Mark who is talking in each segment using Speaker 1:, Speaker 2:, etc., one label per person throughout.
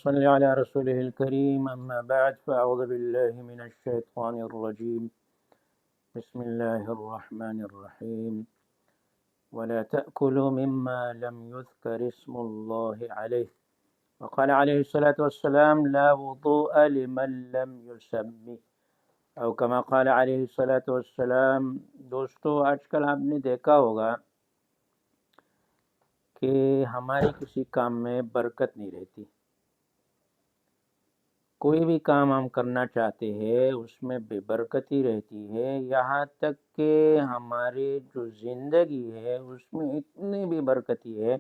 Speaker 1: صل على رسوله الكريم أما بعد فأعوذ بالله من الشيطان الرجيم بسم الله الرحمن الرحيم ولا تأكلوا مما لم يذكر اسم الله عليه وقال عليه الصلاة والسلام لا وضوء لمن لم يسمي او كما قال عليه الصلاة والسلام۔ دوستو آج کل آپ نے دیکھا ہوگا کہ ہماری کسی کام میں برکت نہیں رہتی۔ کوئی بھی کام ہم کرنا چاہتے ہیں اس میں بے برکتی رہتی ہے، یہاں تک کہ ہماری جو زندگی ہے اس میں اتنی بے برکتی ہے۔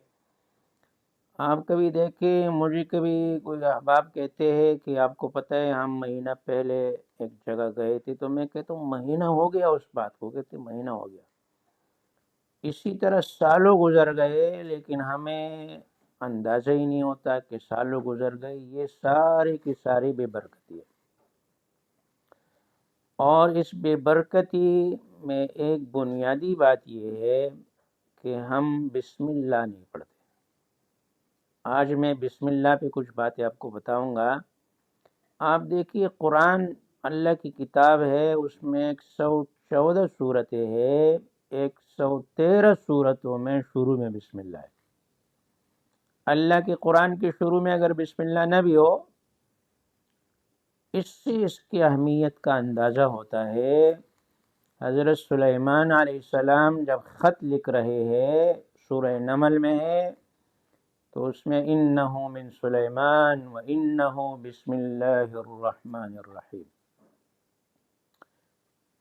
Speaker 1: آپ کبھی دیکھیں، مجھے کبھی کوئی احباب کہتے ہیں کہ آپ کو پتہ ہے ہم مہینہ پہلے ایک جگہ گئے تھے، تو میں کہتا ہوں مہینہ ہو گیا اس بات کو، کہتے مہینہ ہو گیا۔ اسی طرح سالوں گزر گئے لیکن ہمیں اندازہ ہی نہیں ہوتا کہ سالوں گزر گئے۔ یہ ساری کی ساری بے برکتی ہے، اور اس بے برکتی میں ایک بنیادی بات یہ ہے کہ ہم بسم اللہ نہیں پڑھتے۔ آج میں بسم اللہ پہ کچھ باتیں آپ کو بتاؤں گا۔ آپ دیکھیے، قرآن اللہ کی کتاب ہے، اس میں 114 صورتیں ہیں، 113 صورتوں میں شروع میں بسم اللہ ہے۔ اللہ کے قرآن کے شروع میں اگر بسم اللہ نہ بھی ہو، اس سے اس کی اہمیت کا اندازہ ہوتا ہے۔ حضرت سلیمان علیہ السلام جب خط لکھ رہے ہیں، سورہ نمل میں ہے، تو اس میں انہو من سلیمان و انہو بسم اللہ الرحمن الرحیم۔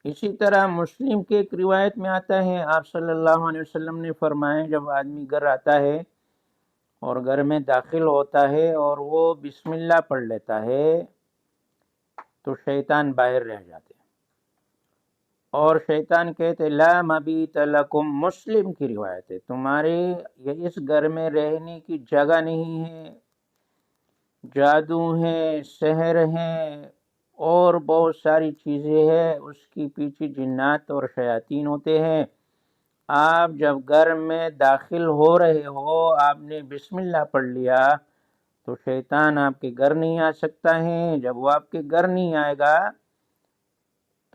Speaker 1: اسی طرح مسلم کے ایک روایت میں آتا ہے، آپ صلی اللہ علیہ وسلم نے فرمایا جب آدمی گھر آتا ہے اور گھر میں داخل ہوتا ہے اور وہ بسم اللہ پڑھ لیتا ہے تو شیطان باہر رہ جاتے ہیں، اور شیطان کہتے لا مبیت لکم، مسلم کی روایت ہے، تمہارے اس گھر میں رہنے کی جگہ نہیں ہے، جادو ہے، سحر ہے اور بہت ساری چیزیں ہیں، اس کی پیچھے جنات اور شیاطین ہوتے ہیں۔ آپ جب گھر میں داخل ہو رہے ہو، آپ نے بسم اللہ پڑھ لیا تو شیطان آپ کے گھر نہیں آ سکتا ہے۔ جب وہ آپ کے گھر نہیں آئے گا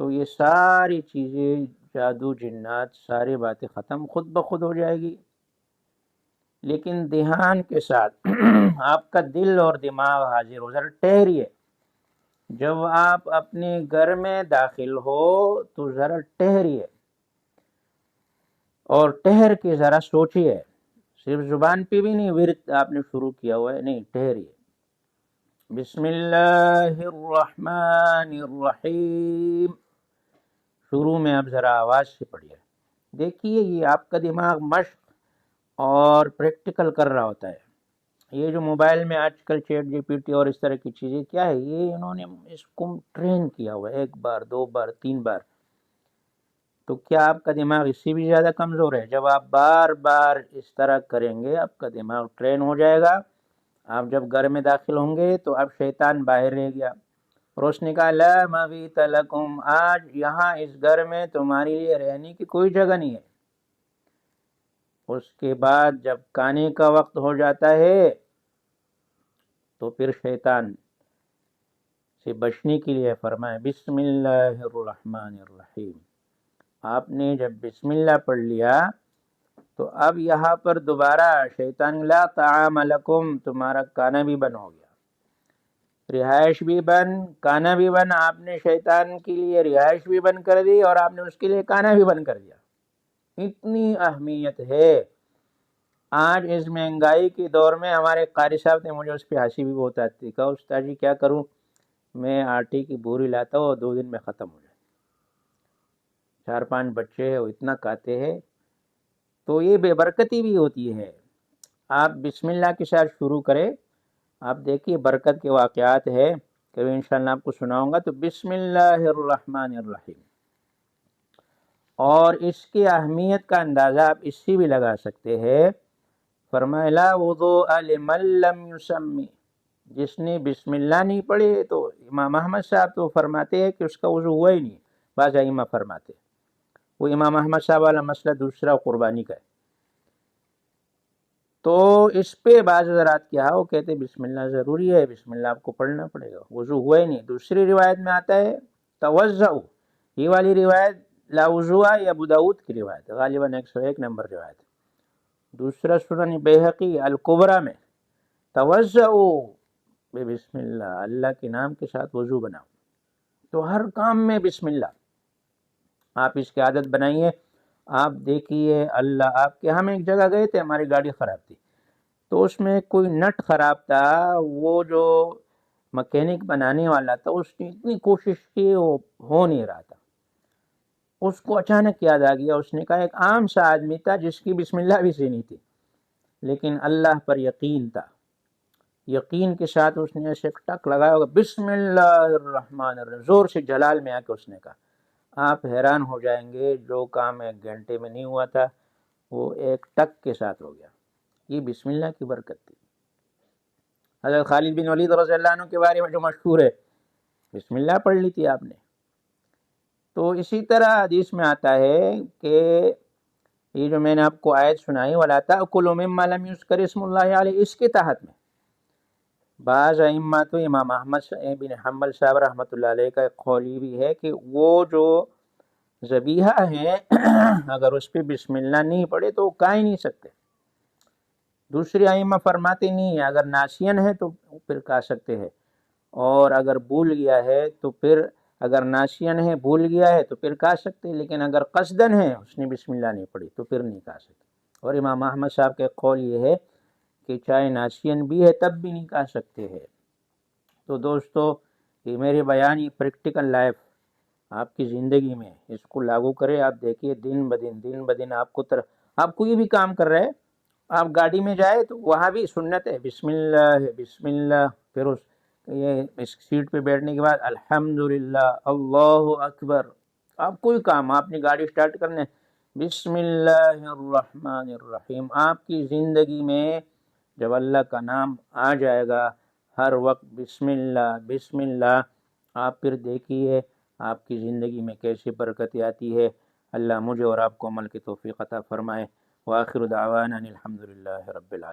Speaker 1: تو یہ ساری چیزیں، جادو، جنات، ساری باتیں ختم خود بخود ہو جائے گی۔ لیکن دھیان کے ساتھ آپ کا دل اور دماغ حاضر ہو، ذرا ٹھہریے۔ جب آپ اپنے گھر میں داخل ہو تو ذرا ٹھہریے اور ٹھہر کے ذرا سوچیے، صرف زبان پہ بھی نہیں، ورد آپ نے شروع کیا ہوا ہے، نہیں، ٹھہریے۔ بسم اللہ الرحمن الرحیم، شروع میں آپ ذرا آواز سے پڑھیے۔ دیکھیے، یہ آپ کا دماغ مشق اور پریکٹیکل کر رہا ہوتا ہے۔ یہ جو موبائل میں آج کل چیٹ جی پی ٹی اور اس طرح کی چیزیں کیا ہے، یہ انہوں نے اس کو ٹرین کیا ہوا ہے، 1 بار 2 بار 3 بار۔ تو کیا آپ کا دماغ اس سے بھی زیادہ کمزور ہے؟ جب آپ بار بار اس طرح کریں گے آپ کا دماغ ٹرین ہو جائے گا۔ آپ جب گھر میں داخل ہوں گے تو اب شیطان باہر رہ گیا، اور اس نے کہا لا مبیت لکم، آج یہاں اس گھر میں تمہارے لیے رہنے کی کوئی جگہ نہیں ہے۔ اس کے بعد جب کھانے کا وقت ہو جاتا ہے تو پھر شیطان سے بچنے کے لیے فرمائے بسم اللہ الرحمن الرحیم۔ آپ نے جب بسم اللہ پڑھ لیا تو اب یہاں پر دوبارہ شیطان لا طعام لکم، تمہارا کھانا بھی بند ہو گیا، رہائش بھی بند، کھانا بھی بند۔ آپ نے شیطان کے لیے رہائش بھی بند کر دی اور آپ نے اس کے لیے کھانا بھی بند کر دیا۔ اتنی اہمیت ہے۔ آج اس مہنگائی کے دور میں ہمارے قاری صاحب نے مجھے اس پہ ہنسی بھی بہت آتی، کہا استاد جی کیا کروں، میں آٹے کی بوری لاتا ہوں اور 2 دن میں ختم ہو جائے، 4-5 بچے ہیں وہ اتنا کھاتے ہیں۔ تو یہ بے برکتی بھی ہوتی ہے۔ آپ بسم اللہ کے ساتھ شروع کریں، آپ دیکھیے برکت کے واقعات ہے، کہ انشاءاللہ آپ کو سناؤں گا۔ تو بسم اللہ الرحمن الرحیم، اور اس کی اہمیت کا اندازہ آپ اس سے بھی لگا سکتے ہیں۔ فرمایا لا وضوء لمن لم یسمی، جس نے بسم اللہ نہیں پڑھی، تو امام احمد صاحب تو فرماتے ہیں کہ اس کا وضو ہوا ہی نہیں، بعض ائمہ فرماتے ہیں۔ وہ امام احمد صاحب والا مسئلہ دوسرا قربانی کا ہے۔ تو اس پہ بعض حضرات کیا وہ کہتے بسم اللہ ضروری ہے، بسم اللہ آپ کو پڑھنا پڑے گا، وضو ہوا ہی نہیں۔ دوسری روایت میں آتا ہے توضؤ، یہ والی روایت لا وضو یا ابو داؤد کی روایت ہے، غالباً 101 نمبر روایت ہے۔ دوسرا سنن بیہقی الکبریٰ میں توضؤ بسم اللہ، اللہ کے نام کے ساتھ وضو بناؤ۔ تو ہر کام میں بسم اللہ، آپ اس کی عادت بنائیے۔ آپ دیکھیے اللہ، آپ کے ہم ایک جگہ گئے تھے، ہماری گاڑی خراب تھی، تو اس میں کوئی نٹ خراب تھا، وہ جو مکینک بنانے والا تھا اس نے اتنی کوشش کی، وہ ہو نہیں رہا تھا۔ اس کو اچانک یاد آ گیا، اس نے کہا ایک عام سا آدمی تھا جس کی بسم اللہ بھی صحیح نہیں تھی، لیکن اللہ پر یقین تھا، یقین کے ساتھ اس نے ایسے ٹک لگایا ہوگا بسم اللہ الرحمن الرحیم، زور سے جلال میں آ کے اس نے کہا۔ آپ حیران ہو جائیں گے، جو کام 1 گھنٹے میں نہیں ہوا تھا وہ ایک ٹک کے ساتھ ہو گیا۔ یہ بسم اللہ کی برکت تھی۔ حضرت خالد بن ولید رضی اللہ عنہ کے بارے میں جو مشہور ہے، بسم اللہ پڑھ لی تھی آپ نے۔ تو اسی طرح حدیث میں آتا ہے کہ یہ جو میں نے آپ کو آیت سنائی وَلَا تَأْكُلُوا مِمَّا لَمْ يُذْكَرِ اسْمُ اللَّهِ عَلَيْهِ، اس کے تحت میں بعض ائمہ، تو امام احمد بن حنبل صاحب رحمۃ اللہ علیہ کا ایک قول بھی ہے کہ وہ جو ذبیحہ ہے اگر اس پہ بسم اللہ نہیں پڑے تو وہ کھا ہی نہیں سکتے۔ دوسری ائمہ فرماتے نہیں ہے، اگر ناسین ہے تو پھر کھا سکتے ہیں، اور اگر بھول گیا ہے تو پھر، اگر ناسین ہے بھول گیا ہے تو پھر کھا سکتے ہیں، لیکن اگر قصدن ہے اس نے بسم اللہ نہیں پڑھی تو پھر نہیں کھا سکتے۔ اور امام احمد صاحب کا قول یہ ہے کہ چاہے ناسین بھی ہے تب بھی نہیں کھا سکتے ہیں۔ تو دوستو، یہ میرے بیان، یہ پریکٹیکل لائف آپ کی زندگی میں اس کو لاگو کرے۔ آپ دیکھیے دن بدن آپ کو یہ بھی کام کر رہے ہیں، آپ گاڑی میں جائے تو وہاں بھی سنت ہے بسم اللہ بسم اللہ، پھر اس سیٹ پہ بیٹھنے کے بعد الحمدللہ اللہ اکبر۔ آپ کوئی کام، آپ نے گاڑی سٹارٹ کرنے بسم اللہ الرحمن الرحیم۔ آپ کی زندگی میں جب اللہ کا نام آ جائے گا ہر وقت بسم اللہ بسم اللہ، آپ پھر دیکھیے آپ کی زندگی میں کیسے برکتیں آتی ہے۔ اللہ مجھے اور آپ کو عمل کی توفیق عطا فرمائے۔ وآخر دعوانا الحمدللہ رب العالمین۔